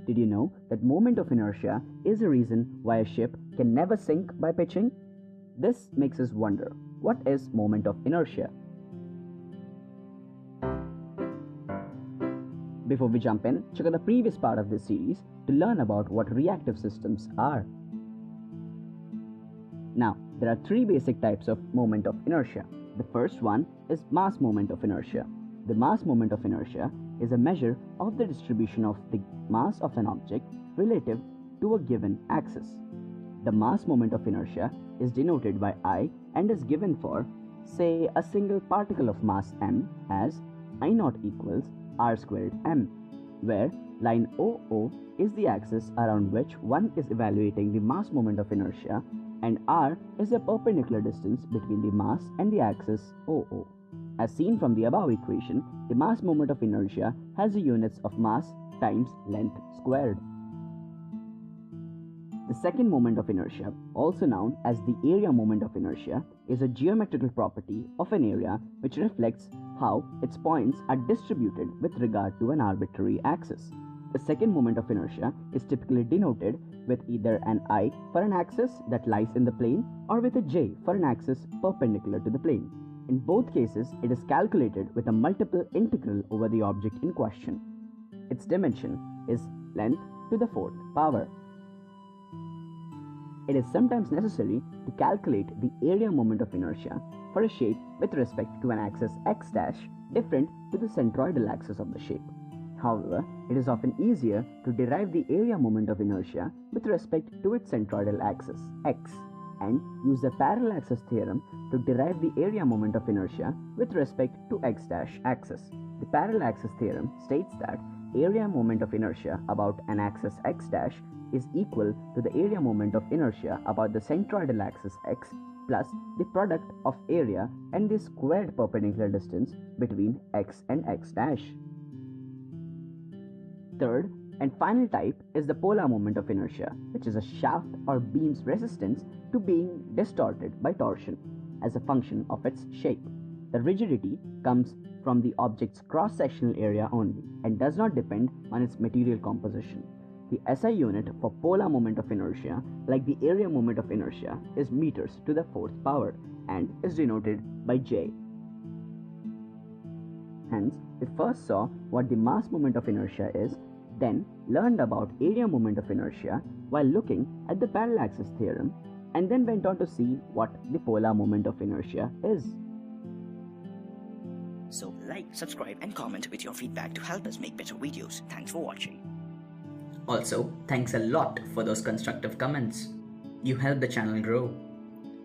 Did you know that moment of inertia is a reason why a ship can never sink by pitching? This makes us wonder, what is moment of inertia? Before we jump in, check out the previous part of this series to learn about what reactive systems are. Now, there are three basic types of moment of inertia. The first one is mass moment of inertia. The mass moment of inertia is a measure of the distribution of the mass of an object relative to a given axis. The mass moment of inertia is denoted by I and is given for, say, a single particle of mass m as I0 equals r squared m, where line OO is the axis around which one is evaluating the mass moment of inertia, and r is the perpendicular distance between the mass and the axis OO. As seen from the above equation, the mass moment of inertia has the units of mass times length squared. The second moment of inertia, also known as the area moment of inertia, is a geometrical property of an area which reflects how its points are distributed with regard to an arbitrary axis. The second moment of inertia is typically denoted with either an I for an axis that lies in the plane or with a J for an axis perpendicular to the plane. In both cases, it is calculated with a multiple integral over the object in question. Its dimension is length to the fourth power. It is sometimes necessary to calculate the area moment of inertia for a shape with respect to an axis x dash different to the centroidal axis of the shape. However, it is often easier to derive the area moment of inertia with respect to its centroidal axis x, and use the parallel axis theorem to derive the area moment of inertia with respect to x dash axis. The parallel axis theorem states that area moment of inertia about an axis x dash is equal to the area moment of inertia about the centroidal axis x plus the product of area and the squared perpendicular distance between x and x dash. Third and final type is the polar moment of inertia, which is a shaft or beam's resistance to being distorted by torsion as a function of its shape. The rigidity comes from the object's cross-sectional area only and does not depend on its material composition. The SI unit for polar moment of inertia, like the area moment of inertia, is meters to the fourth power and is denoted by J. Hence, we first saw what the mass moment of inertia is, then learned about area moment of inertia while looking at the parallel axis theorem, and then went on to see what the polar moment of inertia is. So like, subscribe and comment with your feedback to help us make better videos. Thanks for watching. Also, thanks a lot for those constructive comments. You help the channel grow.